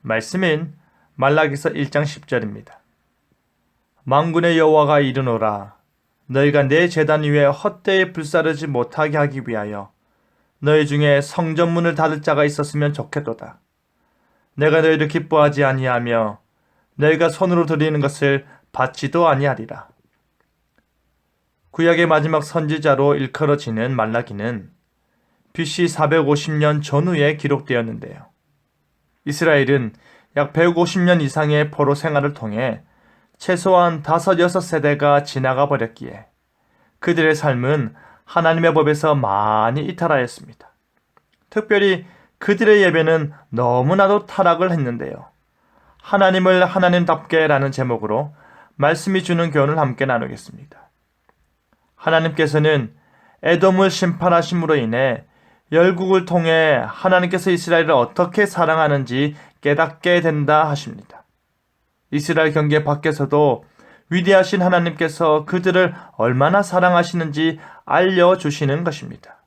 말씀인 말라기서 1장 10절입니다. 만군의 여호와가 이르노라. 너희가 내 제단 위에 헛되이 불사르지 못하게 하기 위하여 너희 중에 성전문을 닫을 자가 있었으면 좋겠도다. 내가 너희를 기뻐하지 아니하며 너희가 손으로 드리는 것을 받지도 아니하리라. 구약의 마지막 선지자로 일컬어지는 말라기는 BC 450년 전후에 기록되었는데요. 이스라엘은 약 150년 이상의 포로 생활을 통해 최소한 5-6세대가 지나가 버렸기에 그들의 삶은 하나님의 법에서 많이 이탈하였습니다. 특별히 그들의 예배는 너무나도 타락을 했는데요. 하나님을 하나님답게 라는 제목으로 말씀이 주는 교훈을 함께 나누겠습니다. 하나님께서는 에돔을 심판하심으로 인해 열국을 통해 하나님께서 이스라엘을 어떻게 사랑하는지 깨닫게 된다 하십니다. 이스라엘 경계 밖에서도 위대하신 하나님께서 그들을 얼마나 사랑하시는지 알려주시는 것입니다.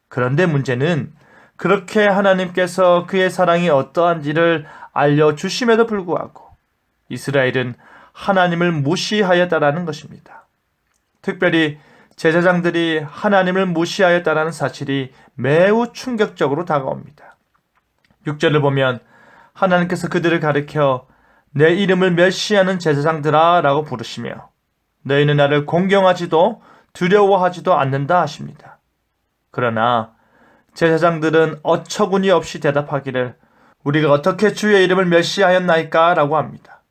그런데 문제는 그렇게 하나님께서 그의 사랑이 어떠한지를 알려주심에도 불구하고 이스라엘은 하나님을 무시하였다라는 것입니다. 특별히 제사장들이 하나님을 무시하였다는 사실이 매우 충격적으로 다가옵니다. 6절을 보면 하나님께서 그들을 가리켜 내 이름을 멸시하는 제사장들아 라고 부르시며 너희는 나를 공경하지도 두려워하지도 않는다 하십니다. 그러나 제사장들은 어처구니 없이 대답하기를 우리가 어떻게 주의 이름을 멸시하였나이까 라고 합니다.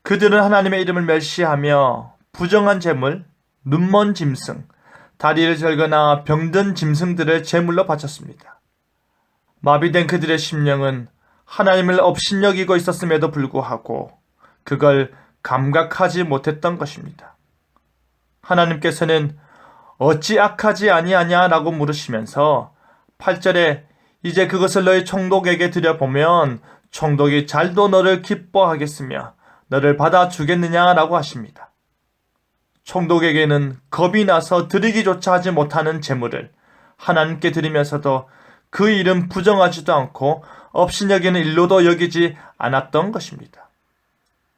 그들은 하나님의 이름을 멸시하며 부정한 제물, 눈먼 짐승, 다리를 절거나 병든 짐승들을 제물로 바쳤습니다. 마비된 그들의 심령은 하나님을 업신여기고 있었음에도 불구하고 그걸 감각하지 못했던 것입니다. 하나님께서는 어찌 악하지 아니하냐 라고 물으시면서 8절에 이제 그것을 너희 총독에게 드려보면 총독이 잘도 너를 기뻐하겠으며 너를 받아주겠느냐 라고 하십니다. 총독에게는 겁이 나서 드리기조차 하지 못하는 제물을 하나님께 드리면서도 그 일은 부정하지도 않고 업신여기는 일로도 여기지 않았던 것입니다.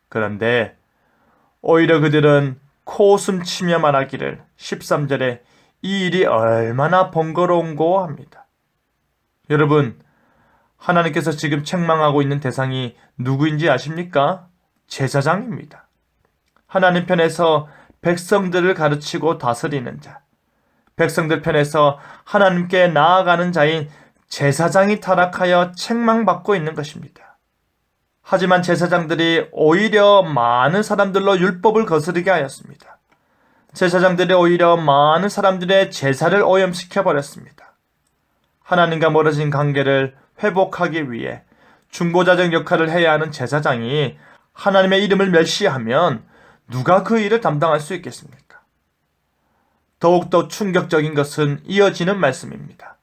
그런데 오히려 그들은 코웃음 치며 말하기를 13절에 이 일이 얼마나 번거로운고 합니다. 여러분, 하나님께서 지금 책망하고 있는 대상이 누구인지 아십니까? 제사장입니다. 하나님 편에서 백성들을 가르치고 다스리는 자, 백성들 편에서 하나님께 나아가는 자인 제사장이 타락하여 책망받고 있는 것입니다. 하지만 제사장들이 오히려 많은 사람들로 율법을 거스르게 하였습니다. 제사장들이 오히려 많은 사람들의 제사를 오염시켜버렸습니다. 하나님과 멀어진 관계를 회복하기 위해 중보자적 역할을 해야 하는 제사장이 하나님의 이름을 멸시하면 누가 그 일을 담당할 수 있겠습니까? 더욱더 충격적인 것은 이어지는 말씀입니다.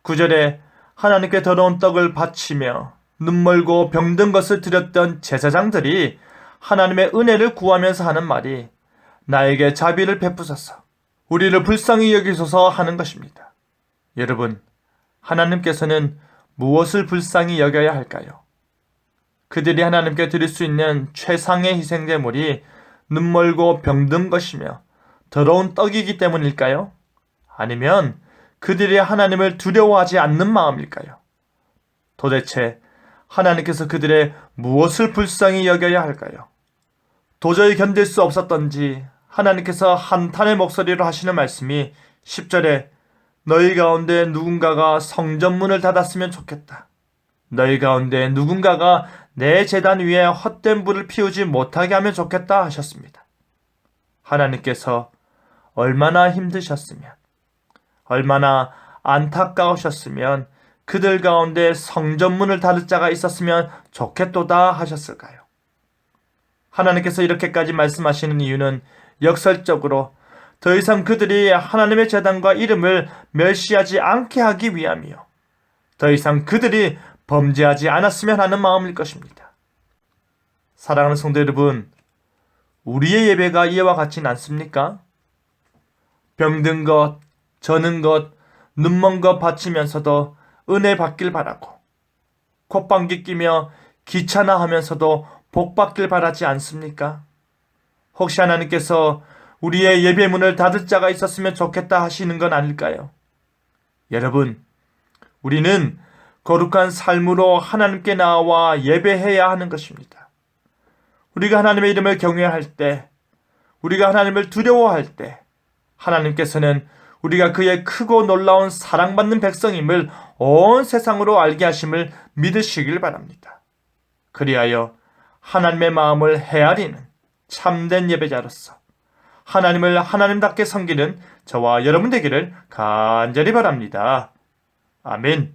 9절에 하나님께 더러운 떡을 바치며 눈멀고 병든 것을 드렸던 제사장들이 하나님의 은혜를 구하면서 하는 말이 나에게 자비를 베푸소서, 우리를 불쌍히 여기소서 하는 것입니다. 여러분, 하나님께서는 무엇을 불쌍히 여겨야 할까요? 그들이 하나님께 드릴 수 있는 최상의 희생제물이 눈멀고 병든 것이며 더러운 떡이기 때문일까요? 아니면 그들이 하나님을 두려워하지 않는 마음일까요? 도대체 하나님께서 그들의 무엇을 불쌍히 여겨야 할까요? 도저히 견딜 수 없었던지 하나님께서 한탄의 목소리로 하시는 말씀이 10절에 너희 가운데 누군가가 성전문을 닫았으면 좋겠다. 너희 가운데 누군가가 내 제단 위에 헛된 불을 피우지 못하게 하면 좋겠다 하셨습니다. 하나님께서 얼마나 힘드셨으면, 얼마나 안타까우셨으면 그들 가운데 성전문을 닫을 자가 있었으면 좋겠도다 하셨을까요? 하나님께서 이렇게까지 말씀하시는 이유는 역설적으로 더 이상 그들이 하나님의 제단과 이름을 멸시하지 않게 하기 위함이요, 더 이상 그들이 범죄하지 않았으면 하는 마음일 것입니다. 사랑하는 성도 여러분, 우리의 예배가 이와 같진 않습니까? 병든 것, 저는 것, 눈먼 것 바치면서도 은혜 받길 바라고, 콧방귀 끼며 귀찮아하면서도 복받길 바라지 않습니까? 혹시 하나님께서 우리의 예배문을 닫을 자가 있었으면 좋겠다 하시는 건 아닐까요? 여러분, 우리는 거룩한 삶으로 하나님께 나와 예배해야 하는 것입니다. 우리가 하나님의 이름을 경외할 때, 우리가 하나님을 두려워할 때, 하나님께서는 우리가 그의 크고 놀라운 사랑받는 백성임을 온 세상으로 알게 하심을 믿으시길 바랍니다. 그리하여 하나님의 마음을 헤아리는 참된 예배자로서 하나님을 하나님답게 섬기는 저와 여러분 되기를 간절히 바랍니다. 아멘.